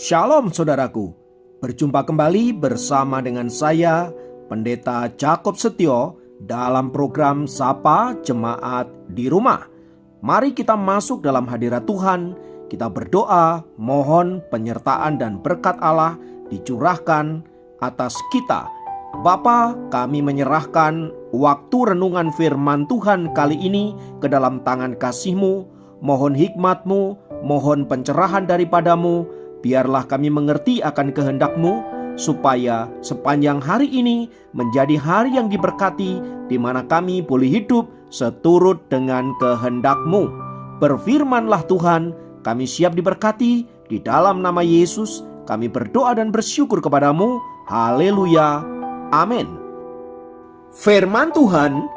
Shalom saudaraku, berjumpa kembali bersama dengan saya Pendeta Jakob Setio dalam program Sapa Jemaat di Rumah. Mari kita masuk dalam hadirat Tuhan, kita berdoa, mohon penyertaan dan berkat Allah dicurahkan atas kita. Bapa, kami menyerahkan waktu renungan firman Tuhan kali ini ke dalam tangan kasih-Mu. Mohon hikmat-Mu, mohon pencerahan daripadamu. Biarlah kami mengerti akan kehendak-Mu, supaya sepanjang hari ini menjadi hari yang diberkati, di mana kami boleh hidup seturut dengan kehendak-Mu. Berfirmanlah Tuhan, kami siap diberkati. Di dalam nama Yesus kami berdoa dan bersyukur kepadamu. Haleluya, amin. Firman Tuhan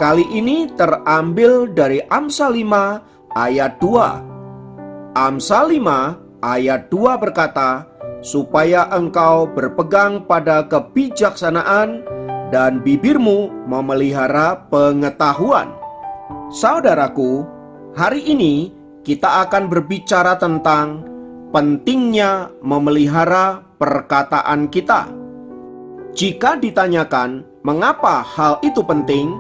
kali ini terambil dari Amsal 5 ayat 2. Amsal 5 ayat 2 berkata, supaya engkau berpegang pada kebijaksanaan dan bibirmu memelihara pengetahuan. Saudaraku, hari ini kita akan berbicara tentang pentingnya memelihara perkataan kita. Jika ditanyakan mengapa hal itu penting,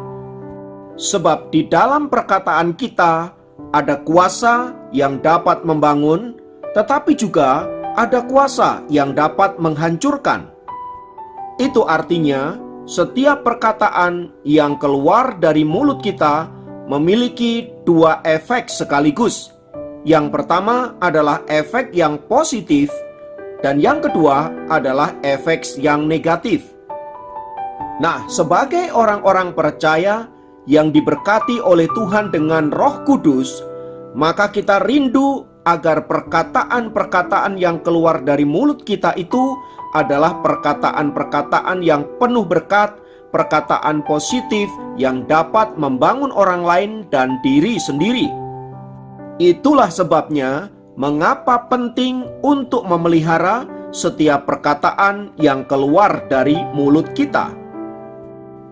sebab di dalam perkataan kita ada kuasa yang dapat membangun, tetapi juga ada kuasa yang dapat menghancurkan. Itu artinya setiap perkataan yang keluar dari mulut kita memiliki dua efek sekaligus. Yang pertama adalah efek yang positif, dan yang kedua adalah efek yang negatif. Nah, sebagai orang-orang percaya yang diberkati oleh Tuhan dengan Roh Kudus, maka kita rindu agar perkataan-perkataan yang keluar dari mulut kita itu adalah perkataan-perkataan yang penuh berkat, perkataan positif yang dapat membangun orang lain dan diri sendiri. Itulah sebabnya mengapa penting untuk memelihara setiap perkataan yang keluar dari mulut kita.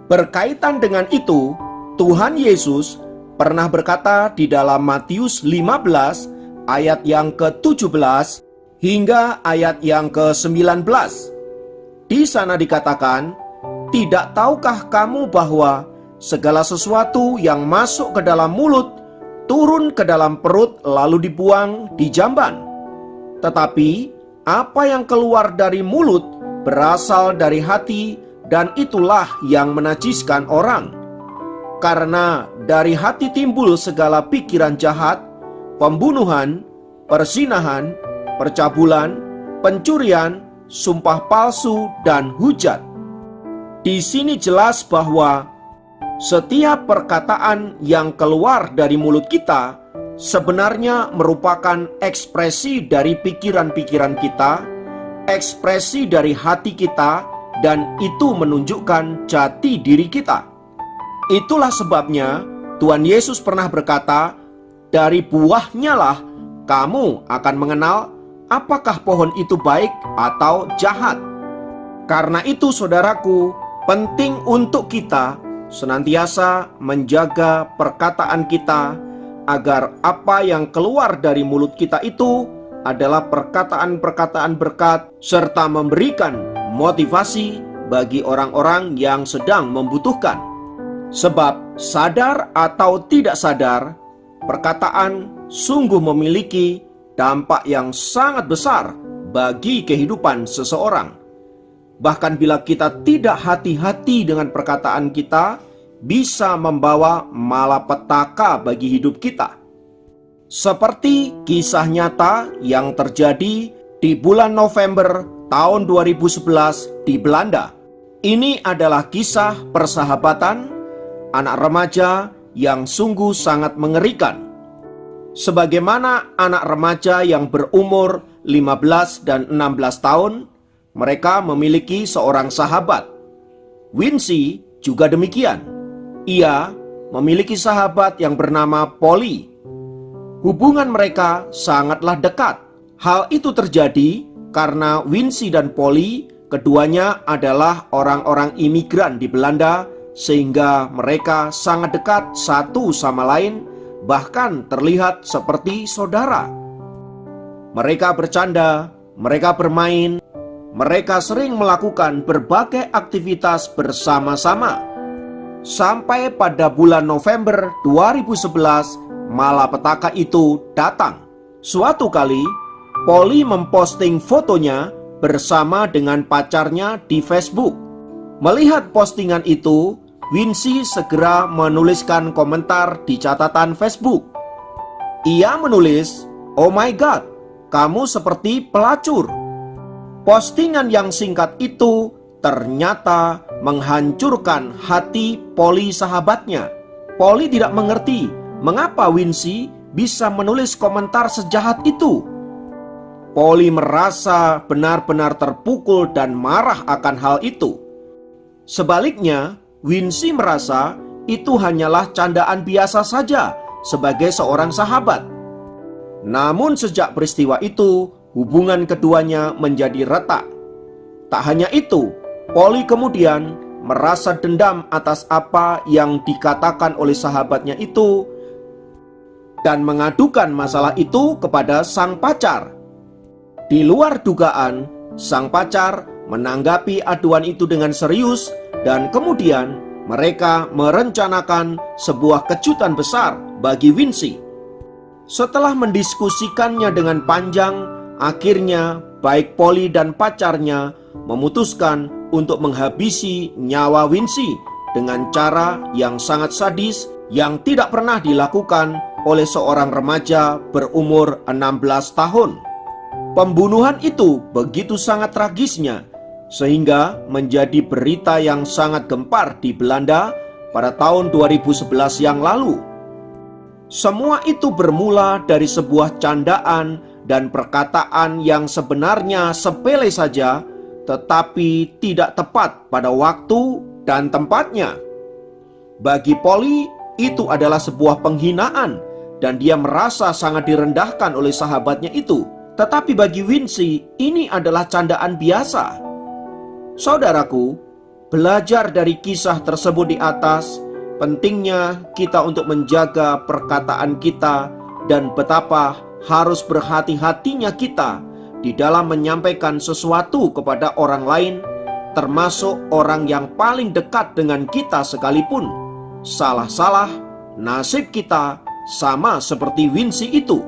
Berkaitan dengan itu, Tuhan Yesus pernah berkata di dalam Matius 15 ayat yang ke-17 hingga ayat yang ke-19. Di sana dikatakan, tidak tahukah kamu bahwa segala sesuatu yang masuk ke dalam mulut turun ke dalam perut lalu dibuang di jamban? Tetapi apa yang keluar dari mulut berasal dari hati, dan itulah yang menajiskan orang. Karena dari hati timbul segala pikiran jahat, pembunuhan, perzinahan, percabulan, pencurian, sumpah palsu, dan hujat. Di sini jelas bahwa setiap perkataan yang keluar dari mulut kita sebenarnya merupakan ekspresi dari pikiran-pikiran kita, ekspresi dari hati kita, dan itu menunjukkan jati diri kita. Itulah sebabnya Tuhan Yesus pernah berkata, dari buahnya lah kamu akan mengenal apakah pohon itu baik atau jahat. Karena itu saudaraku, penting untuk kita senantiasa menjaga perkataan kita, agar apa yang keluar dari mulut kita itu adalah perkataan-perkataan berkat, serta memberikan motivasi bagi orang-orang yang sedang membutuhkan. Sebab sadar atau tidak sadar, perkataan sungguh memiliki dampak yang sangat besar bagi kehidupan seseorang. Bahkan bila kita tidak hati-hati dengan perkataan kita, bisa membawa malapetaka bagi hidup kita. Seperti kisah nyata yang terjadi di bulan November tahun 2011 di Belanda. Ini adalah kisah persahabatan anak remaja yang sungguh sangat mengerikan. Sebagaimana anak remaja yang berumur 15 dan 16 tahun, mereka memiliki seorang sahabat. Wincy juga demikian. Ia memiliki sahabat yang bernama Polly. Hubungan mereka sangatlah dekat. Hal itu terjadi karena Wincy dan Polly keduanya adalah orang-orang imigran di Belanda, sehingga mereka sangat dekat satu sama lain, bahkan terlihat seperti saudara. Mereka bercanda, mereka bermain, mereka sering melakukan berbagai aktivitas bersama-sama. Sampai pada bulan November 2011, malapetaka itu datang. Suatu kali, Polly memposting fotonya bersama dengan pacarnya di Facebook. Melihat postingan itu, Wincy segera menuliskan komentar di catatan Facebook. Ia menulis, "Oh my God, kamu seperti pelacur." Postingan yang singkat itu ternyata menghancurkan hati Polly sahabatnya. Polly tidak mengerti mengapa Wincy bisa menulis komentar sejahat itu. Polly merasa benar-benar terpukul dan marah akan hal itu. Sebaliknya, Wincy merasa itu hanyalah candaan biasa saja sebagai seorang sahabat. Namun sejak peristiwa itu, hubungan keduanya menjadi retak. Tak hanya itu, Polly kemudian merasa dendam atas apa yang dikatakan oleh sahabatnya itu dan mengadukan masalah itu kepada sang pacar. Di luar dugaan, sang pacar menanggapi aduan itu dengan serius dan kemudian mereka merencanakan sebuah kejutan besar bagi Wincy. Setelah mendiskusikannya dengan panjang, akhirnya baik Polly dan pacarnya memutuskan untuk menghabisi nyawa Wincy dengan cara yang sangat sadis yang tidak pernah dilakukan oleh seorang remaja berumur 16 tahun. Pembunuhan itu begitu sangat tragisnya sehingga menjadi berita yang sangat gempar di Belanda pada tahun 2011 yang lalu. Semua itu bermula dari sebuah candaan dan perkataan yang sebenarnya sepele saja, tetapi tidak tepat pada waktu dan tempatnya. Bagi Polly, itu adalah sebuah penghinaan dan dia merasa sangat direndahkan oleh sahabatnya itu. Tetapi bagi Wincy, ini adalah candaan biasa. Saudaraku, belajar dari kisah tersebut di atas, pentingnya kita untuk menjaga perkataan kita dan betapa harus berhati-hatinya kita di dalam menyampaikan sesuatu kepada orang lain, termasuk orang yang paling dekat dengan kita sekalipun. Salah-salah, nasib kita sama seperti Wincy itu.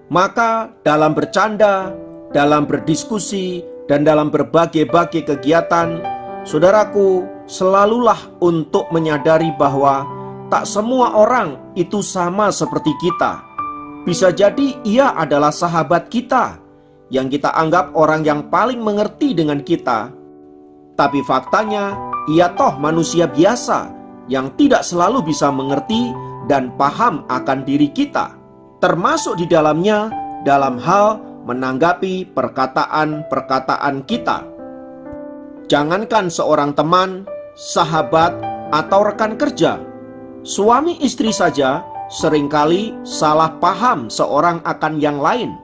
Maka dalam bercanda, dalam berdiskusi, dan dalam berbagai-bagai kegiatan, saudaraku, selalulah untuk menyadari bahwa tak semua orang itu sama seperti kita. Bisa jadi ia adalah sahabat kita yang kita anggap orang yang paling mengerti dengan kita. Tapi faktanya, ia toh manusia biasa yang tidak selalu bisa mengerti dan paham akan diri kita, termasuk di dalamnya dalam hal menanggapi perkataan-perkataan kita. Jangankan seorang teman, sahabat, atau rekan kerja, suami istri saja seringkali salah paham seorang akan yang lain.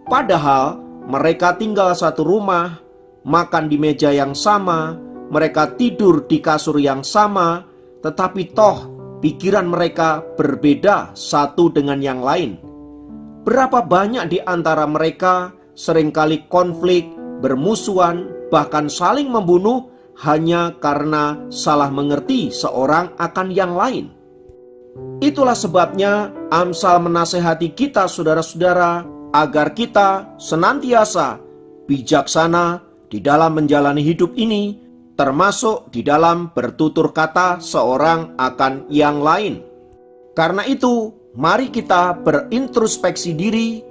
Padahal mereka tinggal satu rumah, makan di meja yang sama, mereka tidur di kasur yang sama, tetapi toh pikiran mereka berbeda satu dengan yang lain. Berapa banyak di antara mereka seringkali konflik, bermusuhan, bahkan saling membunuh hanya karena salah mengerti seorang akan yang lain. Itulah sebabnya Amsal menasehati kita saudara-saudara agar kita senantiasa bijaksana di dalam menjalani hidup ini, termasuk di dalam bertutur kata seorang akan yang lain. Karena itu, mari kita berintrospeksi diri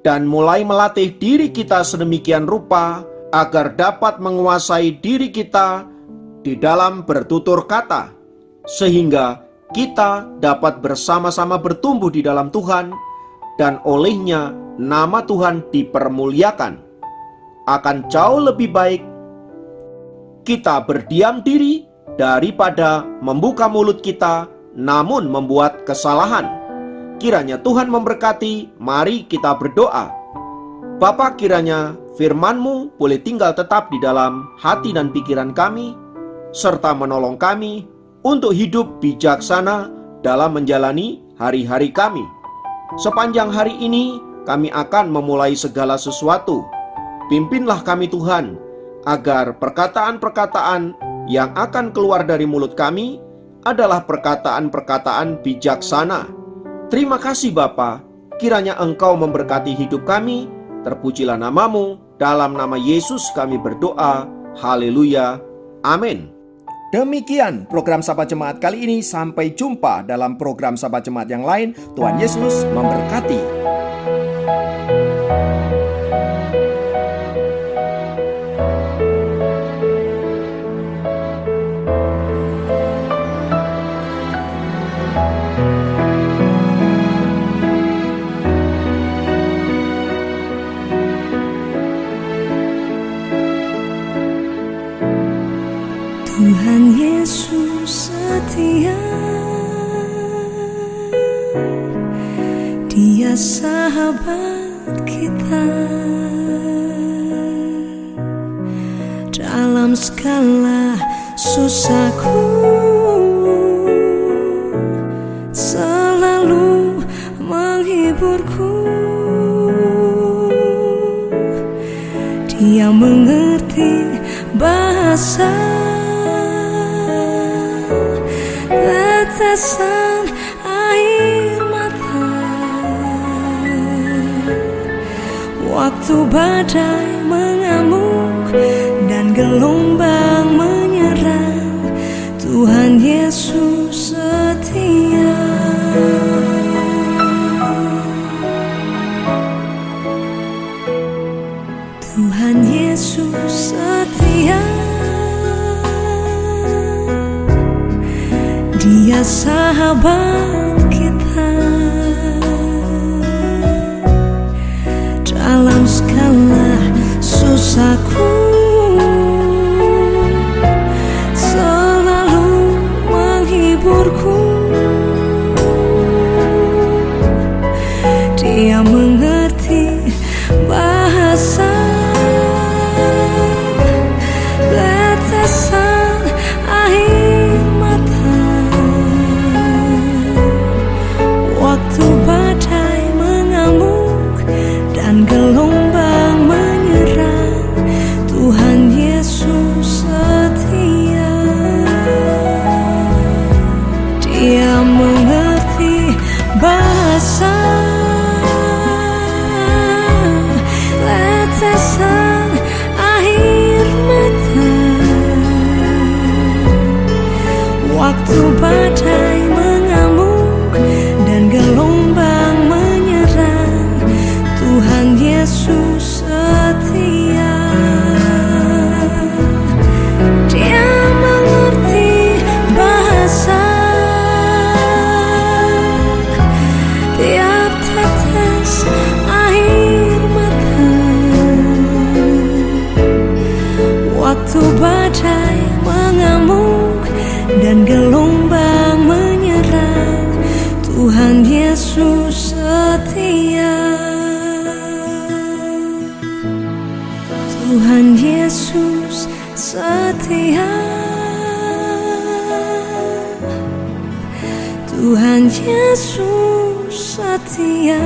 dan mulai melatih diri kita sedemikian rupa agar dapat menguasai diri kita di dalam bertutur kata, sehingga kita dapat bersama-sama bertumbuh di dalam Tuhan dan olehnya nama Tuhan dipermuliakan. Akan jauh lebih baik kita berdiam diri daripada membuka mulut kita namun membuat kesalahan. Kiranya Tuhan memberkati. Mari kita berdoa. Bapa, kiranya firman-Mu boleh tinggal tetap di dalam hati dan pikiran kami, serta menolong kami untuk hidup bijaksana dalam menjalani hari-hari kami. Sepanjang hari ini kami akan memulai segala sesuatu. Pimpinlah kami Tuhan, agar perkataan-perkataan yang akan keluar dari mulut kami adalah perkataan-perkataan bijaksana. Terima kasih Bapa, kiranya Engkau memberkati hidup kami. Terpujilah nama-Mu, dalam nama Yesus kami berdoa. Haleluya. Amin. Demikian program Sapa Jemaat kali ini. Sampai jumpa dalam program Sapa Jemaat yang lain. Tuhan Yesus memberkati. Tuhan Yesus setia, Dia sahabat kita. Dalam segala susahku selalu menghiburku. Dia mengerti bahasa tetesan air mata waktu badai mengamuk dan gelombang menyerang. Tuhan Yesus setia. Tuhan Yesus setia, Dia sahabat kita. Dalam segala susahku selalu menghiburku. Dia mengerti bahasa tetesan air mata waktu badai mengamuk dan gelombang menyerang. Tuhan Yesus setia. Dia mengerti bahasa tetesan air mata waktu badai mengamuk dan gelombang menyerang. Tuhan Yesus setia. Dia mengerti bahasa tiap tetes air mata waktu badai mengamuk dan gelombang menyerang. Tuhan Yesus setia. Tuhan Yesus setia. Tuhan Yesus setia.